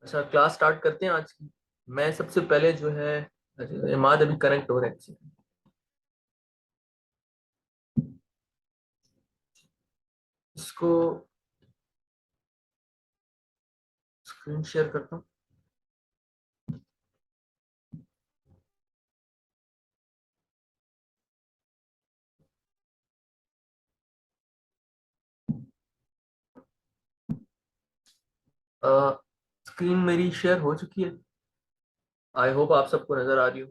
अच्छा, class start करते हैं आज की। मैं सबसे पहले जो है, अच्छा, इमाद अभी कनेक्ट हो रहा है किसी। इसको स्क्रीन शेयर करता हूँ। स्क्रीन मेरी शेयर हो चुकी है। आई होप आप सबको नजर आ रही हो।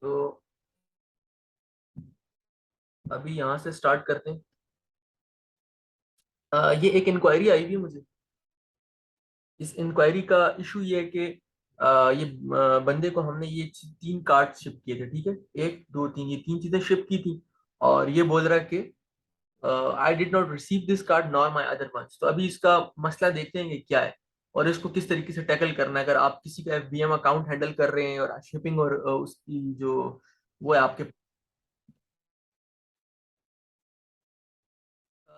तो अभी यहाँ से स्टार्ट करते हैं। ये एक इंक्वायरी आई हुई है मुझे। इस इंक्वायरी का इशू ये है कि ये बंदे को हमने ये 3 कार्ड शिप किए थे, ठीक है। 1 2 3, ये 3 चीजें शिप की थी। और ये बोल रहा है कि I did not receive this card nor my other ones. तो अभी इसका मसला देखते हैं कि क्या है और इसको किस तरीके से टैकल करना है। अगर आप किसी का एफबीएम अकाउंट हैंडल कर रहे हैं और शिपिंग और उसकी जो वो है आपके।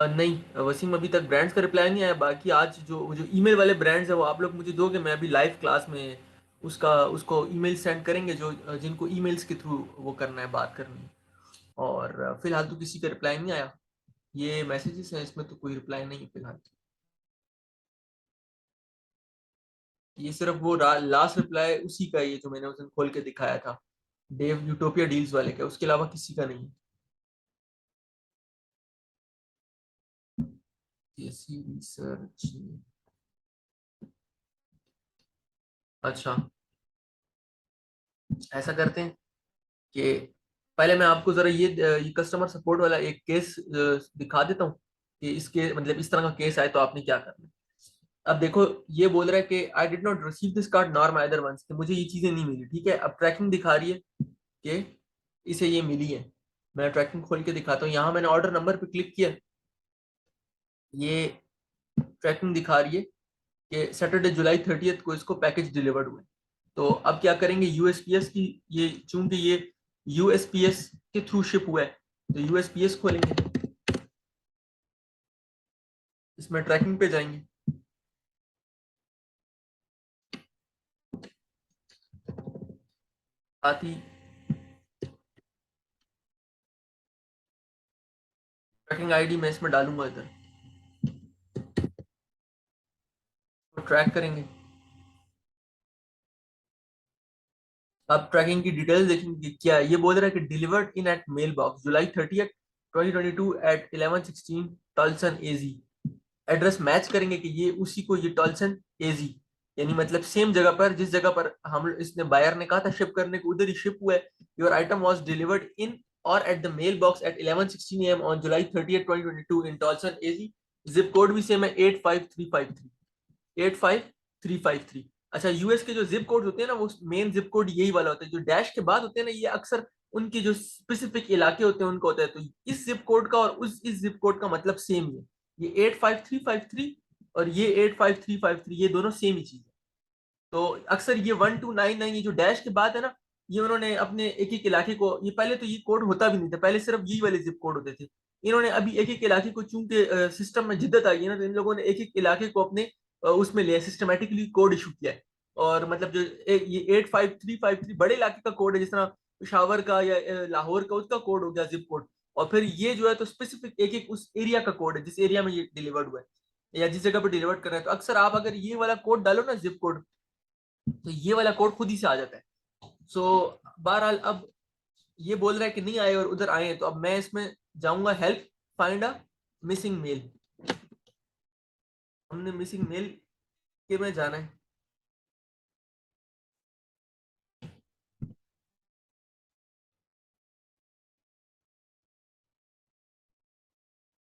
नहीं वसीम, अभी तक ब्रांड्स का रिप्लाई नहीं आया। बाकी आज जो जो ईमेल वाले ब्रांड्स है वो आप लोग मुझे दोगे। मैं अभी लाइव क्लास में उसका उसको ईमेल सेंड करेंगे जो जिनको ईमेल्स के थ्रू वो करना है, बात करनी है। और फिलहाल तो किसी का रिप्लाई नहीं आया। ये मैसेजेस हैं, इसमें तो कोई रिप्लाई नहीं है फिलहाल। ये सिर्फ वो लास्ट रिप्लाई उसी का ही है जो मैंने उस दिन खोल के दिखाया था, डेव यूटोपिया डील्स वाले का। उसके अलावा किसी का नहीं है। ऐसी रिसर्च। अच्छा, ऐसा करते हैं कि पहले मैं आपको जरा ये कस्टमर सपोर्ट वाला एक केस दिखा देता हूँ कि इसके मतलब इस तरह का केस आए तो आपने क्या करना है। अब देखो, ये बोल रहा है कि I did not receive this card nor my other ones, कि मुझे ये चीजें नहीं मिली, ठीक है। अब ट्रैकिंग दिखा रही है कि इसे ये मिली है। मैं ट्रैकिंग खोल के दिखाता हूँ। यहाँ मैंने ऑर्डर नंबर पे क्लिक किया। ये ट्रैकिंग दिखा रही है कि सैटरडे जुलाई 30 को इसको पैकेज डिलीवर्ड हुए। तो अब क्या करेंगे, यूएसपीएस की ये चूंकि ये यूएसपीएस के थ्रू शिप हुआ है तो यूएसपीएस खोलेंगे। इसमें ट्रैकिंग पे जाएंगे। आती ट्रैकिंग आईडी मैं इसमें डालूंगा इधर, तो ट्रैक करेंगे। अब ट्रैकिंग की डिटेल्स देखेंगे क्या है। ये बोल रहा है कि delivered in at mail box July 30 2022 at 11:16 Tolson एजी। एड्रेस मैच करेंगे कि ये उसी को, ये टॉल्सन एजी, यानी मतलब सेम जगह पर जिस जगह पर हम इसने बायर ने कहा था शिप करने को, उधर ही शिप हुआ है। Your item was delivered in or at the mailbox at 11:16 AM on July 30 2022 in Tolleson AZ. Zip code भी सेम है, 85353। अच्छा, यूएस के जो जिप कोड होते हैं ना, वो मेन जिप कोड यही वाला होता है। जो डैश के बाद होते हैं ना, ये अक्सर उनके जो स्पेसिफिक इलाके होते हैं उनका होता है। तो इस जिप कोड का और उस इस जिप कोड का मतलब सेम ही है। ये 85353 और ये 85353, ये दोनों सेम ही चीज है। तो अक्सर ये 1299, ये जो डैश के बाद है ना, ये उन्होंने अपने एक एक इलाके को, ये पहले तो ये कोड होता भी नहीं था, पहले सिर्फ यही वाले जिप कोड होते थे। इन्होंने अभी एक एक इलाके को, चूंकि सिस्टम में जिद्दत आ गई है ना, तो इन लोगों ने एक एक इलाके को अपने उसमें लिया, सिस्टमेटिकली कोड इशू किया है। और मतलब जो ये 85353 बड़े इलाके का कोड है, जिस तरह पेशावर का या लाहौर का, उसका कोड हो गया जिप कोड। और फिर ये जो है तो स्पेसिफिक एक एक उस एरिया का कोड है जिस एरिया में ये डिलीवर्ड हुआ है या जिस जगह पर डिलीवर्ड कर रहा है। तो अक्सर आप अगर ये वाला कोड डालो ना, जिप कोड, तो ये वाला कोड खुद ही से आ जाता है। सो बहरहाल अब ये बोल रहा है कि नहीं आए और उधर आए हैं, तो अब मैं इसमें जाऊंगा help, find a missing mail. हमने मिसिंग मेल के में जाना है।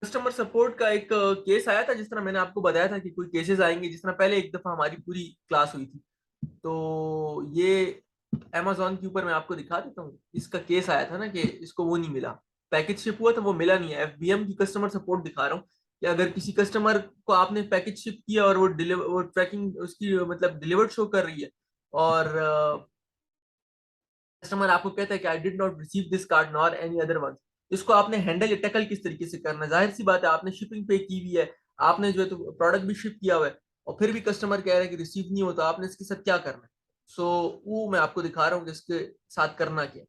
कस्टमर सपोर्ट का एक केस आया था, जिस तरह मैंने आपको बताया था कि कोई केसेस आएंगे, जिस तरह पहले एक दफा हमारी पूरी क्लास हुई थी। तो ये Amazon के ऊपर मैं आपको दिखा देता हूँ, इसका केस आया था ना कि इसको वो नहीं मिला, पैकेज शिप हुआ तो वो मिला नहीं है। FBM की कस्टमर सपोर्ट दिखा रहा हूँ कि अगर किसी कस्टमर को आपने पैकेज शिप किया और वो ट्रैकिंग उसकी मतलब डिलीवर्ड शो कर रही है, और कस्टमर आपको कहता है कि I did not receive this card nor any other one, इसको आपने हैंडल या टैकल किस तरीके से करना है? जाहिर सी बात है, आपने शिपिंग पे की हुई है, आपने जो है तो प्रोडक्ट भी शिप किया हुआ है, और फिर भी कस्टमर कह रहा है कि रिसीव नहीं होता, आपने इसके साथ क्या करना है? सो वो मैं आपको दिखा रहा हूँ कि इसके साथ करना क्या।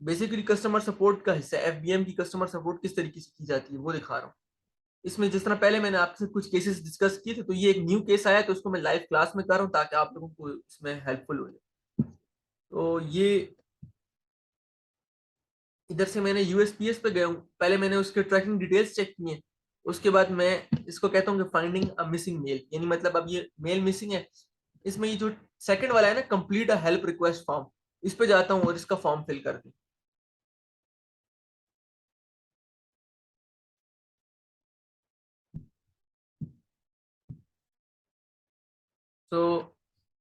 बेसिकली कस्टमर सपोर्ट का हिस्सा, FBM की कस्टमर सपोर्ट किस तरीके से की जाती है वो दिखा रहा हूँ। इसमें जिस तरह पहले मैंने आपसे कुछ केसेस डिस्कस किए थे, तो ये एक न्यू केस आया, तो उसको मैं लाइव क्लास में कर रहा हूँ ताकि आप लोगों को इसमें हेल्पफुल हो जाए। तो ये इधर से मैंने USPS पे गया हूँ, पहले मैंने उसके ट्रैकिंग डिटेल्स चेक किए, उसके बाद मैं इसको कहता हूँ कि फाइंडिंग अ मिसिंग मेल, यानी मतलब अब ये मेल मिसिंग है। इसमें ये जो सेकंड वाला है ना, complete a help request form, इस पे जाता हूँ और इसका फॉर्म फिल करती हूँ। तो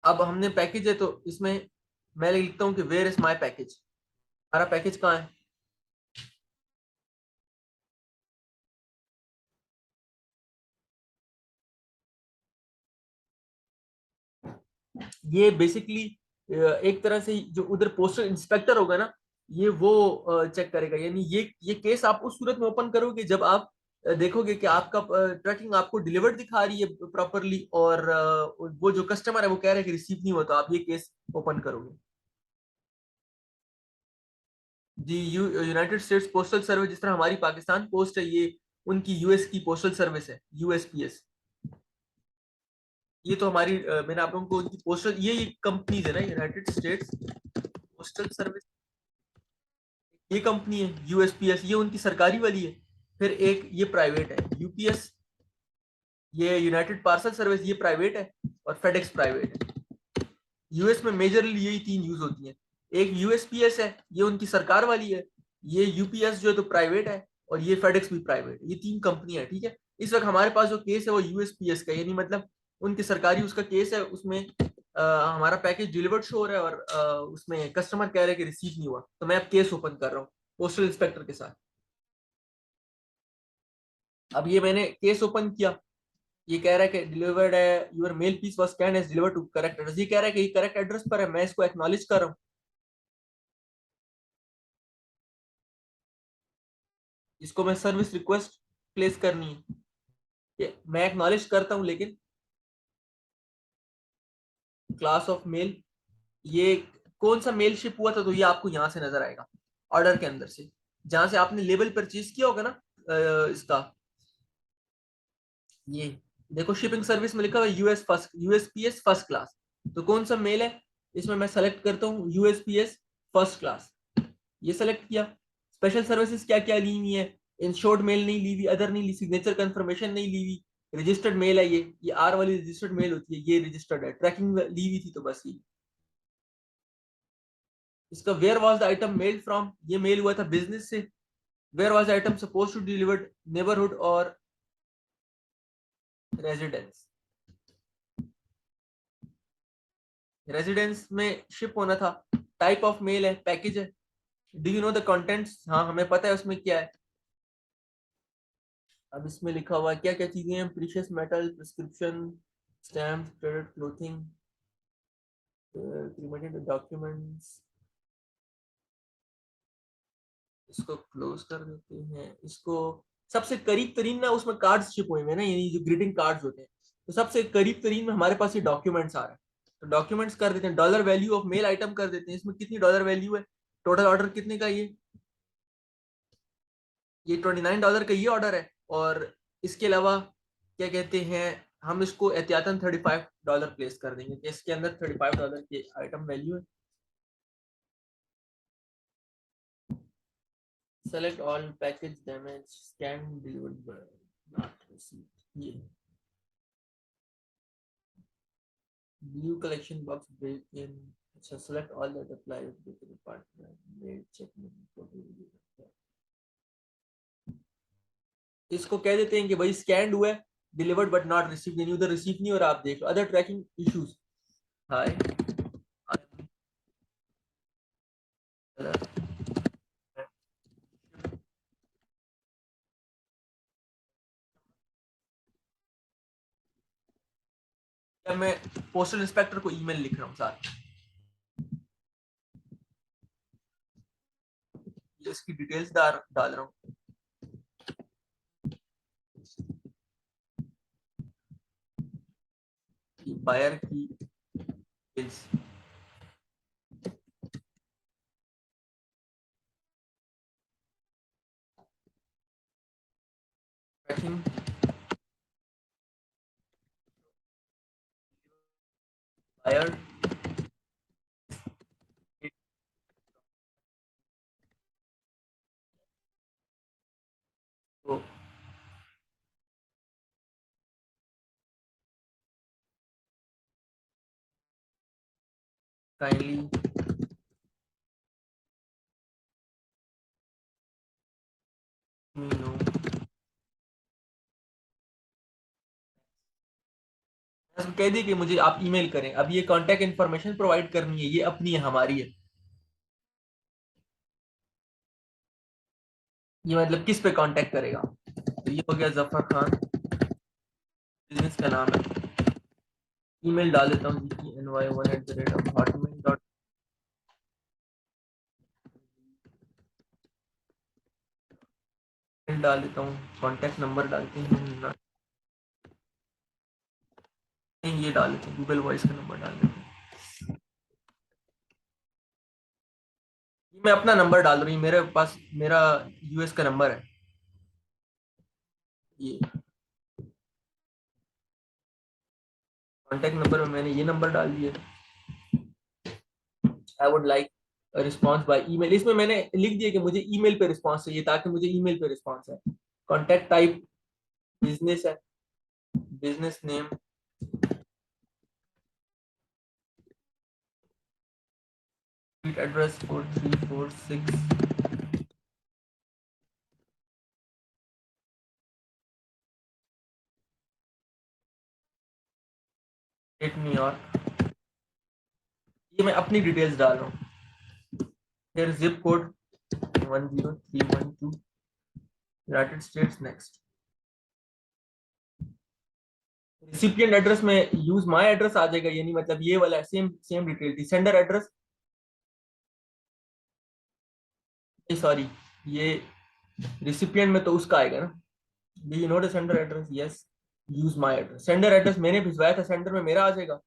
अब हमने पैकेज है, तो इसमें मैं लिखता हूँ कि वेयर इज माई पैकेज, हमारा पैकेज कहाँ है? ये बेसिकली एक तरह से जो उधर पोस्टल इंस्पेक्टर होगा ना, ये वो चेक करेगा, यानी ये केस आप उस सूरत में ओपन करोगे जब आप देखोगे कि आपका ट्रैकिंग आपको डिलीवर्ड दिखा रही है प्रॉपरली, और वो जो कस्टमर है वो कह रहा है कि रिसीव नहीं होता, आप ये केस ओपन करोगे। जी, यूनाइटेड स्टेट्स पोस्टल सर्विस, जिस तरह हमारी पाकिस्तान पोस्ट है, ये उनकी US की पोस्टल सर्विस है, USPS। ये तो हमारी मैंने आप लोगों को उनकी पोस्टल ये कंपनीज है ना, यूनाइटेड स्टेट्स पोस्टल सर्विस, ये कंपनी है USPS, ये उनकी सरकारी वाली है। फिर एक ये प्राइवेट है UPS, ये यूनाइटेड पार्सल सर्विस, ये प्राइवेट है, और फेडेक्स प्राइवेट है। US में मेजरली यही तीन यूज होती हैं। एक USPS है, ये उनकी सरकार वाली है, ये UPS जो है तो प्राइवेट है, और ये फेडेक्स भी प्राइवेट है, ये तीन कंपनियां है, ठीक है। इस वक्त हमारे पास जो केस है वो USPS का, यानी मतलब उनकी सरकारी उसका केस है, उसमें हमारा पैकेज डिलीवर्ड शो हो रहा है, और उसमें कस्टमर कह रहे हैं कि रिसीव नहीं हुआ, तो मैं अब केस ओपन कर रहा हूँ पोस्टल इंस्पेक्टर के साथ। अब ये मैंने केस ओपन किया, ये कह रहा है कि डिलीवर्ड है, your mail piece was scanned as delivered to correct address, ये कह रहा है कि ये करेक्ट एड्रेस पर है, मैं इसको एक्नॉलेज कर रहा हूँ। इसको मैं सर्विस रिक्वेस्ट प्लेस करनी है, ये मैं एक्नॉलेज करता हूँ, लेकिन क्लास ऑफ मेल, ये कौन सा मेल शिप हुआ था, तो ये आपको यहाँ से नजर आएगा ऑर्डर के अंदर से, जहां से आपने लेबल परचेज किया होगा ना इसका, ये देखो शिपिंग सर्विस में लिखा हुआ है USPS फर्स्ट क्लास, तो कौन सा मेल है? इसमें मैं सेलेक्ट करता हूँ USPS फर्स्ट क्लास, ये सेलेक्ट किया। स्पेशल सर्विसेज क्या क्या ली हुई है? इंश्योर्ड मेल नहीं ली हुई, अदर नहीं ली, सिग्नेचर कंफर्मेशन नहीं ली हुई, रजिस्टर्ड मेल है, ये R वाली रजिस्टर्ड मेल होती है, ये रजिस्टर्ड है, ट्रैकिंग ली हुई थी तो बस ये। इसका where was the item mail from, ये मेल हुआ था बिजनेस से। Where was the item suppose to delivered, neighbourhood और रेजिडेंस, रेजिडेंस में शिप होना था। टाइप ऑफ मेल है, पैकेज है। Do you know the contents, हाँ हमें पता है उसमें क्या है। अब इसमें लिखा हुआ है क्या क्या चीजें हैं, precious metal, prescription, stamp, credit, clothing, cremated documents. इसको क्लोज कर देते हैं, इसको सबसे करीब तरीन ना उसमें कार्ड्स शिप हुए हैं ना, यानी जो ग्रीटिंग कार्ड्स होते हैं, तो सबसे करीब तरीन में हमारे पास ये डॉक्यूमेंट्स आ रहे हैं, तो डॉक्यूमेंट्स कर देते हैं। Dollar value of male item कर देते हैं, इसमें कितनी डॉलर वैल्यू है, टोटल ऑर्डर कितने का, ये $29 का ये ऑर्डर है, और इसके अलावा क्या कहते हैं, हम इसको एहतियातन $35 प्लेस कर देंगे कि इसके अंदर $35 की आइटम वैल्यू है। Select all package damage scan delivered not received, ये view collection box break in, अच्छा select all that apply with the partner mail check, इसको कह देते हैं कि भाई स्कैंड हुआ है, डिलीवर्ड बट नॉट रिसीव्ड, यानी उधर रिसीव नहीं हो रहा, आप देख लो। अदर ट्रैकिंग इश्यूज, हाय मैं पोस्टल इंस्पेक्टर को ईमेल लिख रहा हूँ साथ, ये इसकी डिटेल्स डाल रहा हूँ। बायर की डिटेल्स, पैकिंग बायर, तो काइंडली मी नो, कह दिए कि मुझे आप ईमेल करें। अब ये कांटेक्ट इन्फॉर्मेशन प्रोवाइड करनी है, ये अपनी है, हमारी है। ये मतलब किस पे कांटेक्ट करेगा, तो ये हो गया जफर खान, बिजनेस का नाम है। ईमेल डाल देता हूँ gny1@hotmail.com, डाल देता हूँ, कांटेक्ट नंबर डालते हैं, नहीं ये डाल देते हैं, गूगल वॉइस का नंबर डाल देते हैं। मैं अपना नंबर डाल रही हूँ, मेरे पास मेरा यूएस का नंबर है ये। कांटेक्ट नंबर में मैंने ये नंबर डाल दिया। I would like response by email, इसमें मैंने लिख दिया कि मुझे ईमेल पे रिस्पॉन्स चाहिए, ताकि मुझे ईमेल पे रिस्पॉन्स है। कॉन्टेक्ट टाइप बिजनेस है, बिजनेस नेम, एड्रेस 4346 न्यूयॉर्क। ये मैं अपनी डिटेल्स डाल रहा हूँ, फिर zip code 10312 United states, next. Recipient address में यूज माय एड्रेस आ जाएगा, यानी मतलब ये वाला सेम सेम डिटेल थी। सेंडर एड्रेस, सॉरी, ये रिसिपिएंट में तो उसका आएगा ना। Do you know the sender address, yes, use my address. Sender address मैंने भिजवाया था, सेंडर में मेरा आ जाएगा,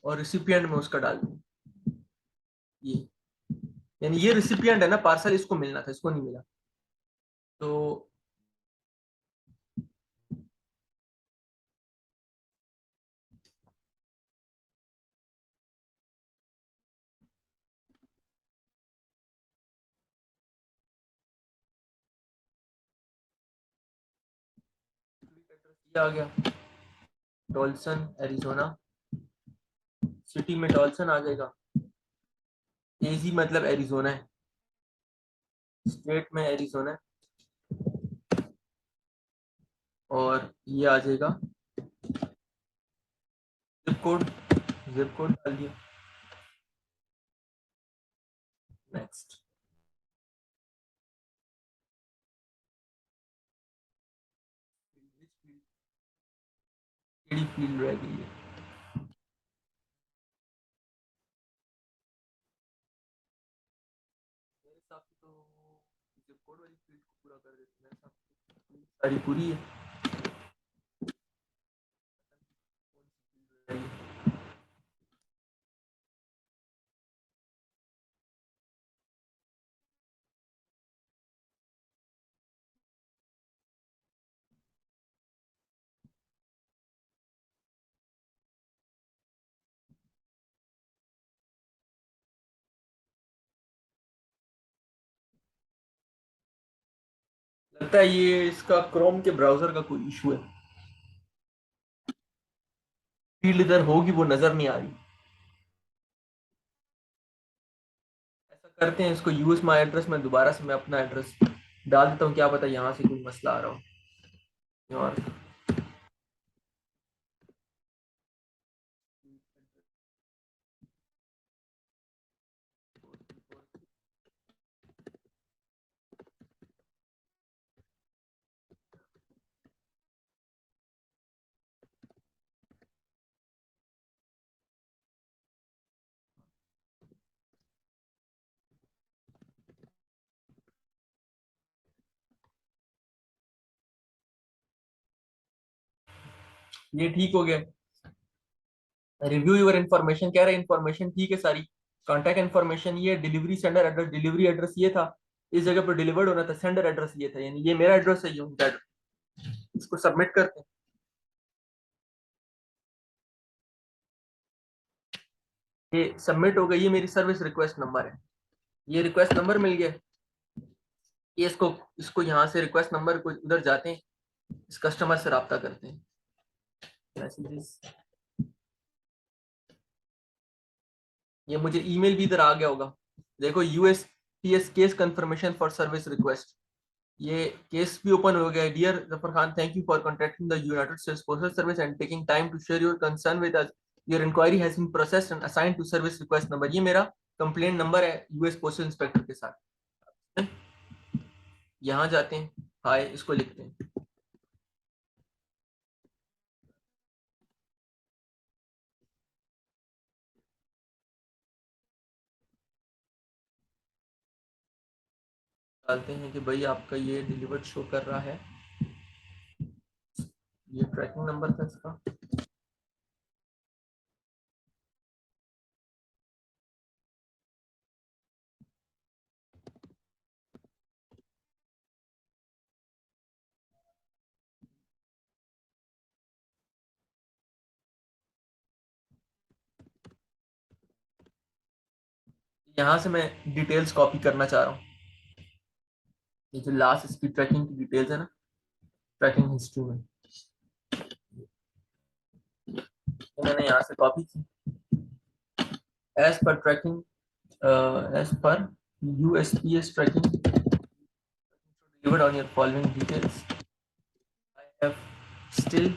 और रिसिपिएंट में उसका डाल दूँ ये, यानी ये रिसिपिएंट है ना, पार्सल इसको मिलना था, इसको नहीं मिला, तो ये आ गया, डॉल्सन एरिजोना, सिटी में डॉल्सन आ जाएगा, एजी मतलब एरिजोना है, स्टेट में एरिजोना है, और ये आ जाएगा जिप कोड, जिप कोड डाल दिया, नेक्स्ट। फील्ड रह गई है, मेरे हिसाब से तो जिप कोड वाली फील्ड को पूरा कर देते हैं, मेरे हिसाब से सारी पूरी है। लगता है ये इसका क्रोम के ब्राउजर का कोई इशू है, फील्ड इधर होगी वो नजर नहीं आ रही। ऐसा करते हैं, इसको यूज माई एड्रेस में दोबारा से मैं अपना एड्रेस डाल देता हूँ, क्या पता यहाँ से कोई मसला आ रहा हो। और ये ठीक हो गया। रिव्यू योर इन्फॉर्मेशन कह रहे हैं, इन्फॉर्मेशन ठीक है सारी। कॉन्टैक्ट इन्फॉर्मेशन ये, delivery sender address, delivery address ये था, इस जगह पर डिलीवर्ड होना था, सेंडर एड्रेस ये था, यानी ये मेरा एड्रेस है, ये उनका address। इसको सबमिट करते हैं। ये सबमिट हो गई, ये मेरी सर्विस रिक्वेस्ट नंबर है, ये रिक्वेस्ट नंबर मिल गया। ये इसको इसको यहाँ से रिक्वेस्ट नंबर को उधर जाते हैं, इस कस्टमर से रब्ता करते हैं, मैसेजेस। ये मुझे ईमेल भी इधर आ गया होगा, देखो, USPS case confirmation for service request, ये केस भी ओपन हो गया है। Dear Zafar Khan, thank you for contacting the United States Postal Service and taking time to share your concern with us. Your inquiry has been processed and assigned to service request number, ये मेरा complaint number है US postal inspector के साथ। यहाँ जाते हैं, हाय इसको लिखते हैं। डालते हैं कि भाई आपका ये डिलीवर्ड शो कर रहा है, ये ट्रैकिंग नंबर था इसका। यहाँ से मैं डिटेल्स कॉपी करना चाह रहा हूँ, ये जो लास्ट इसकी ट्रैकिंग की डिटेल्स है ना, ट्रैकिंग हिस्ट्री में, तो मैंने यहाँ से कॉपी की। एज पर ट्रैकिंग, एज पर USPS tracking delivered on your following details. I have still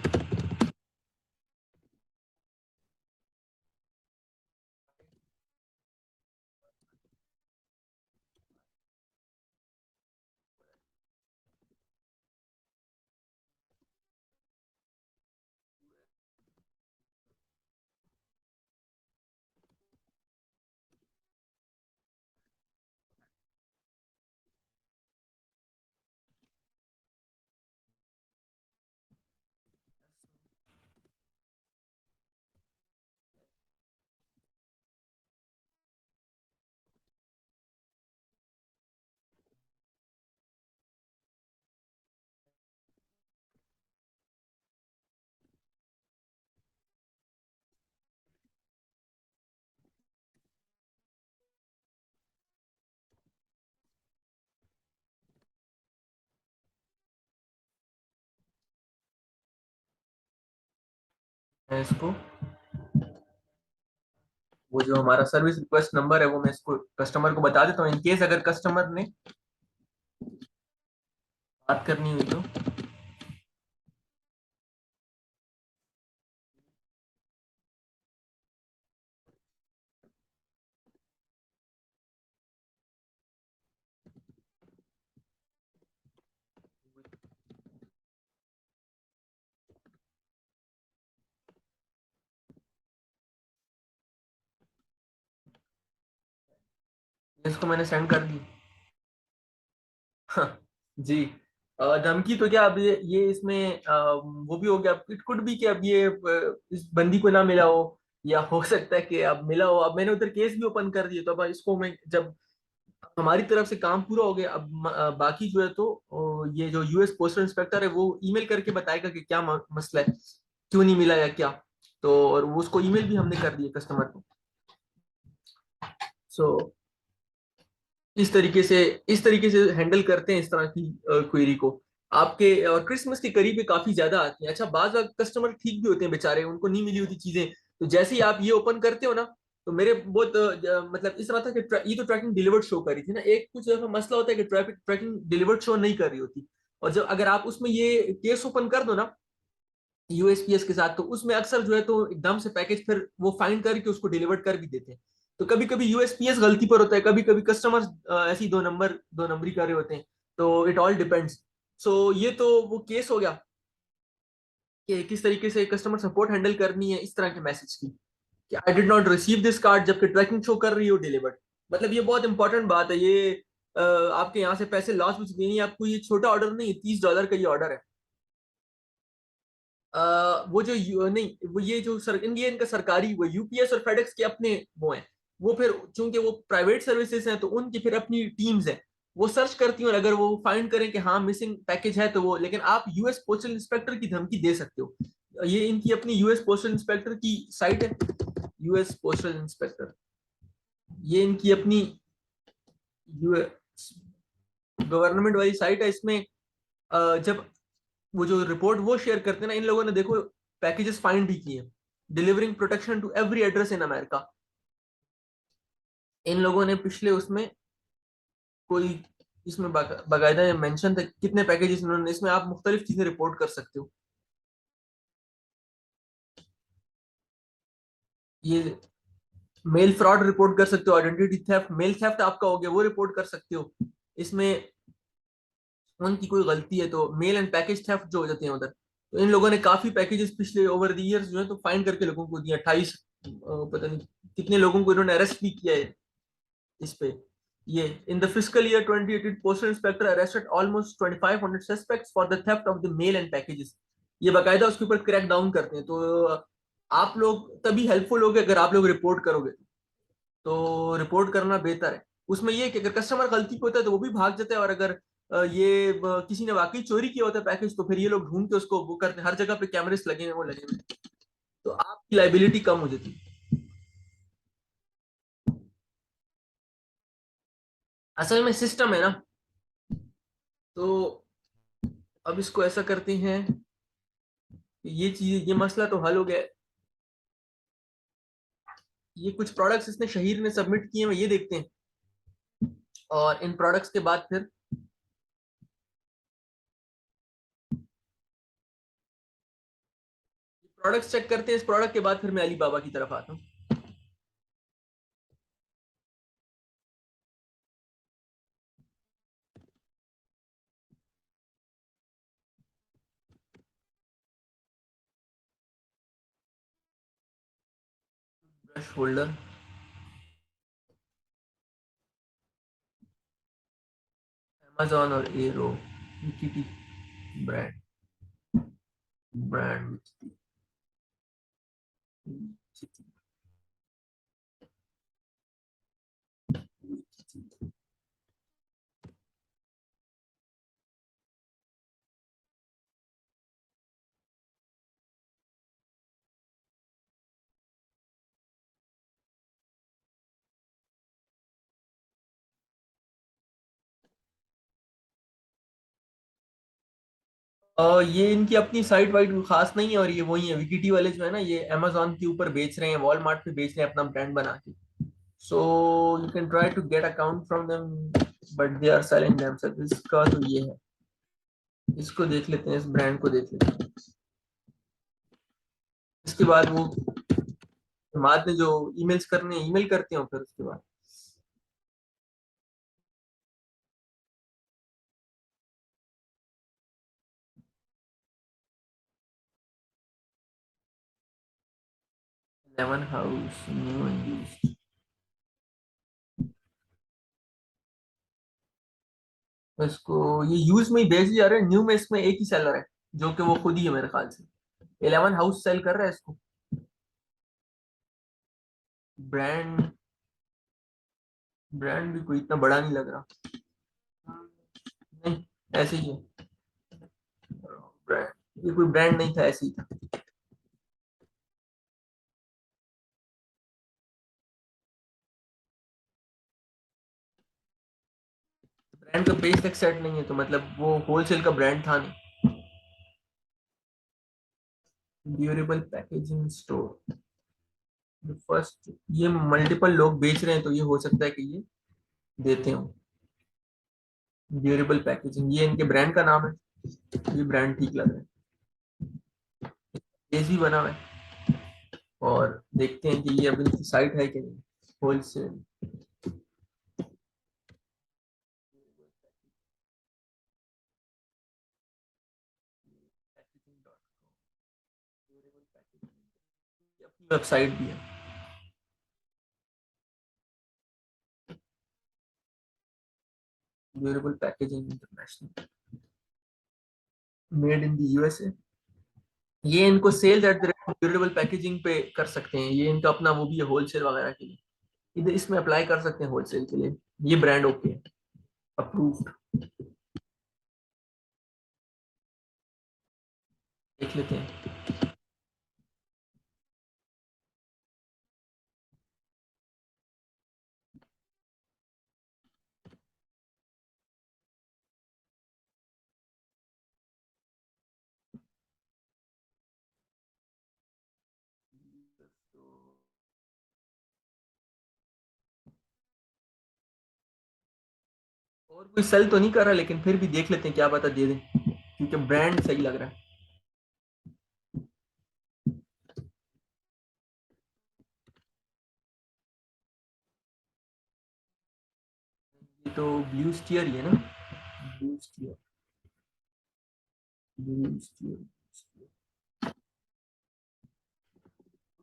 मैं इसको, वो जो हमारा सर्विस रिक्वेस्ट नंबर है वो मैं इसको कस्टमर को बता देता हूँ, इन केस अगर कस्टमर ने बात करनी हुई तो। इसको मैंने सेंड कर दी। हाँ, जी। धमकी तो क्या, अब ये इसमें वो भी हो गया, इट कुड भी कि अब ये इस बंदी को ना मिला हो, या हो सकता है कि अब मिला हो। अब मैंने उधर केस भी ओपन कर दिए, तो अब इसको मैं जब हमारी तरफ से काम पूरा हो गया, अब बाकी जो है तो ये जो यूएस पोस्टल इंस्पेक्टर है वो ईमेल करके बताएगा कि क्या मसला है, क्यों नहीं मिला या क्या। तो और वो उसको ईमेल भी हमने कर दिए कस्टमर को। सो इस तरीके से हैंडल करते हैं इस तरह की क्वेरी को। आपके क्रिसमस के करीब ये काफी ज्यादा आती है। अच्छा, बाज कस्टमर ठीक भी होते हैं बेचारे, उनको नहीं मिली होती चीजें, तो जैसे ही आप ये ओपन करते हो ना, तो मेरे बहुत मतलब इस तरह था कि ये तो ट्रैकिंग डिलीवर्ड शो कर रही थी ना, एक कुछ दफा मसला होता है कि ट्रैकिंग डिलीवर्ड शो नहीं कर रही होती, और जब अगर आप उसमें ये केस ओपन कर दो ना यूएसपीएस के साथ, तो उसमें अक्सर जो है तो एकदम से पैकेज फिर वो फाइंड करके उसको डिलीवर कर भी देते हैं। तो कभी कभी यूएसपीएस गलती पर होता है, कभी कभी कस्टमर ऐसी दो नंबरी कर रहे होते हैं, तो इट ऑल डिपेंड्स। सो ये तो वो केस हो गया कि किस तरीके से कस्टमर सपोर्ट हैंडल करनी है इस तरह के मैसेज की, कि I did not receive this card जबकि ट्रैकिंग शो कर रही हो डिलीवर्ड। मतलब ये बहुत इंपॉर्टेंट बात है ये। आपके यहाँ से पैसे लॉस भी नहीं है आपको, ये छोटा ऑर्डर नहीं है, $30 का ये ऑर्डर है। वो जो नहीं वो ये जो ये इनका सरकारी वो यूपीएस और फेडेक्स के अपने वो हैं। वो फिर चूंकि वो प्राइवेट सर्विसेज हैं तो उनकी फिर अपनी टीम्स हैं। वो सर्च करती हैं और अगर वो फाइंड करें कि हाँ मिसिंग पैकेज है तो वो, लेकिन आप यूएस पोस्टल इंस्पेक्टर की धमकी दे सकते हो। ये इनकी अपनी यूएस पोस्टल इंस्पेक्टर की साइट है, यूएस पोस्टल इंस्पेक्टर। ये इनकी अपनी यूएस गवर्नमेंट वाली साइट है। इसमें जब वो जो रिपोर्ट वो शेयर करते हैं ना, इन लोगों ने देखो पैकेजेस फाइंड भी किए, delivering protection to every address in America. इन लोगों ने पिछले उसमें कोई इसमें बाकायदा मेंशन था कितने पैकेजेस इन्होंने, इसमें आप मुख्तलिफ चीजें रिपोर्ट कर सकते हो। ये मेल फ्रॉड रिपोर्ट कर सकते हो, आइडेंटिटी थेफ्ट, मेल थेफ्ट आपका हो गया वो रिपोर्ट कर सकते हो। इसमें उनकी कोई गलती है तो मेल एंड पैकेज थेफ्ट जो हो जाते हैं उधर। तो इन लोगों ने काफी पैकेजेस पिछले ओवर द इयर्स जो है तो फाइंड करके लोगों को दिया। 28 पता नहीं कितने लोगों को इन्होंने अरेस्ट भी किया है इस पे। ये in the fiscal year 2018 postal inspector arrested almost 2500 suspects for the theft of the male and packages. ये बाकायदा उसके ऊपर क्रैक डाउन करते हैं। तो आप लोग तभी हेल्पफुल होगे अगर आप लोग रिपोर्ट करोगे। तो रिपोर्ट करना बेहतर है। उसमें ये है कि अगर कस्टमर गलती पे होता है तो वो भी भाग जाता है, और अगर किसी ने वाकई चोरी किया होता है पैकेज तो फिर ये लोग ढूंढ के उसको वो करते हैं। हर जगह पे कैमरेस लगे हैं, वो लगे हुए हैं, तो आपकी लाइबिलिटी कम हो जाती है। असल में सिस्टम है ना, तो अब इसको ऐसा करते हैं कि ये चीज ये मसला तो हल हो गया है। ये कुछ प्रोडक्ट्स इसने शहीर ने सबमिट किए हैं, ये देखते हैं। और इन प्रोडक्ट्स के बाद फिर प्रोडक्ट्स चेक करते हैं। इस प्रोडक्ट के बाद फिर मैं अली बाबा की तरफ आता हूँ। ब्रश होल्डर, अमेजोन और एरो, विकिटी ब्रांड, ब्रांड ये इनकी अपनी साइट वाइट कोई खास नहीं है, और ये वही है विकिटी वाले जो है ना, ये अमेजोन के ऊपर बेच रहे हैं, वॉलमार्ट पे बेच रहे हैं अपना ब्रांड बना के। So you can try to get account from them, but they are selling themself. इसका तो ये है, इसको देख लेते हैं, इस ब्रांड को देख लेते हैं। इसके बाद वो बाद में जो ईमेल्स करने ईमेल करते हो फिर उसके बाद। 11 हाउस न्यू एंड यूज्ड। इसको ये यूज में ही बेच जा रहे हैं, न्यू में इसमें एक ही सेलर है जो कि वो खुद ही है मेरे ख्याल से। 11 हाउस सेल कर रहा है इसको। ब्रांड ब्रांड भी कोई इतना बड़ा नहीं लग रहा। नहीं, ऐसे ही है ब्रांड। ये कोई ब्रांड नहीं था, ऐसे ही था। ब्रांड का पेज तक सेट नहीं है तो मतलब वो होलसेल का ब्रांड था नहीं। ड्यूरेबल पैकेजिंग स्टोर फर्स्ट, ये मल्टीपल लोग बेच रहे हैं तो ये हो सकता है कि ये देते हो। ड्यूरेबल पैकेजिंग ये इनके ब्रांड का नाम है। ये ब्रांड ठीक लग रहा है, पेज भी बना हुआ है। और देखते हैं कि ये अब इनकी साइट है कि नहीं, होलसेल। अपनी वेबसाइट भी है, durable packaging international, made in the USA. ये इनको sales at the rate durable packaging पे कर सकते हैं, ये इनका अपना वो भी है होलसेल वगैरह के लिए, इधर इसमें अप्लाई कर सकते हैं होलसेल के लिए। ये ब्रांड ओके है, अप्रूव्ड। देख लेते हैं। और कोई सेल तो नहीं कर रहा, लेकिन फिर भी देख लेते हैं, क्या पता दे दें, क्योंकि ब्रांड सही लग रहा है। ये तो ब्लू स्टीयर ही है ना, Blue Steer, Blue Steer,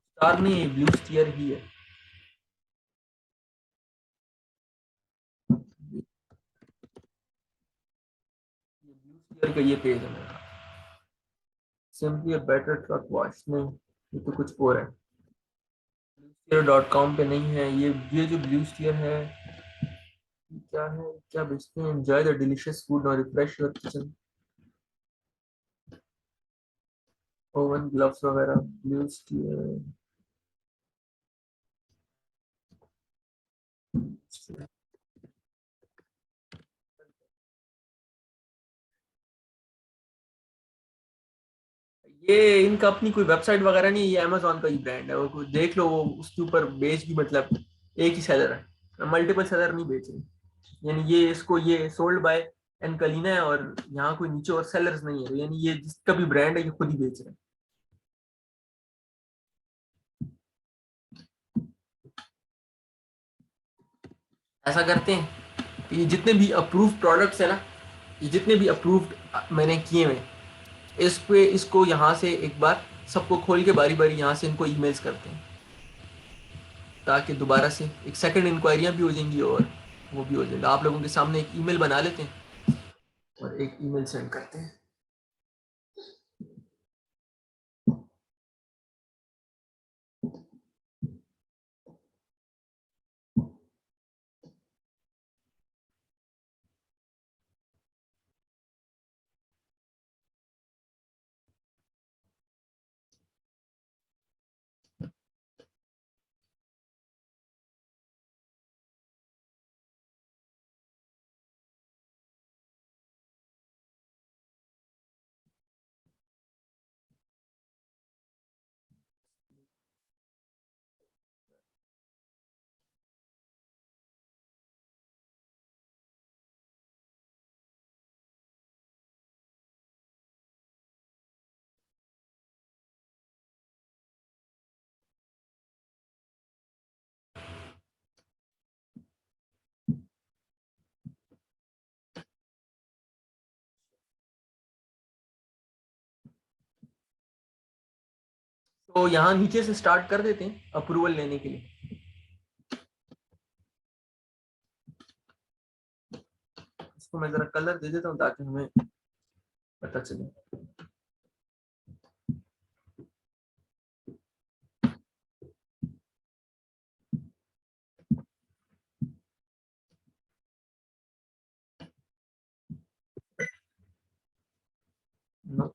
star नहीं, ब्लू स्टीयर ही है। ये ब्लू स्टीयर का ये पेज है मेरा। Simply a better truck wash, नहीं ये तो कुछ और है। ब्लूस्टीयर.com पे नहीं है ये जो ब्लू स्टीयर है, क्या है, क्या बेचते हैं? एंजॉय द डिलीशियस फूड और refresh your kitchen, oven gloves वगैरह, ब्लू स्टीयर। ये इनका अपनी कोई वेबसाइट वगैरह नहीं, ये अमेजोन का ही ब्रांड है, वो कोई देख लो, वो उसके ऊपर बेच भी मतलब एक ही सेलर है, मल्टीपल सेलर नहीं बेच रहे। यानी ये इसको ये सोल्ड बाय एनकलीना है, और यहाँ कोई नीचे और सेलर्स नहीं है, यानी ये जिसका भी ब्रांड है ये खुद ही बेच रहे हैं। ऐसा करते हैं कि ये जितने भी अप्रूव्ड प्रोडक्ट्स है ना, ये जितने भी अप्रूव्ड मैंने किए हुए, इस पे इसको यहाँ से एक बार सबको खोल के बारी बारी यहाँ से इनको ईमेल्स करते हैं, ताकि दोबारा से एक सेकंड इंक्वायरियाँ भी हो जाएंगी, और वो भी हो जाएगा। आप लोगों के सामने एक ईमेल बना लेते हैं और एक ईमेल सेंड करते हैं। तो यहाँ नीचे से स्टार्ट कर देते हैं अप्रूवल लेने के लिए। इसको मैं जरा कलर दे देता हूँ ताकि हमें पता चले। नो,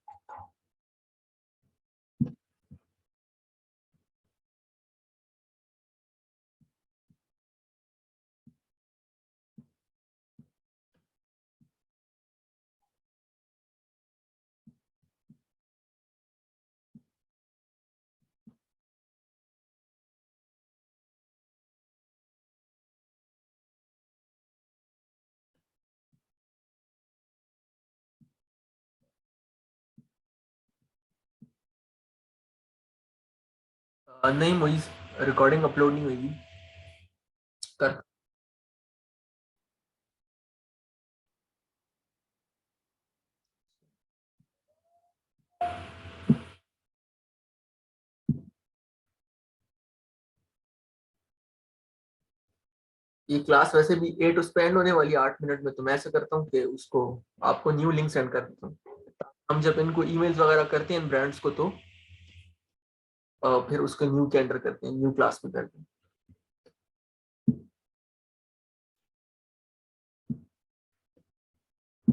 नहीं मोइज, रिकॉर्डिंग अपलोड नहीं होगी। कर, ये क्लास वैसे भी 8 उस पे एंड होने वाली है 8 मिनट में, तो मैं ऐसा करता हूँ कि उसको आपको न्यू लिंक सेंड कर देता हूँ। हम जब इनको ईमेल्स वगैरह करते हैं इन ब्रांड्स को, तो फिर उसको न्यू के अंडर करते हैं, न्यू क्लास में करते हैं।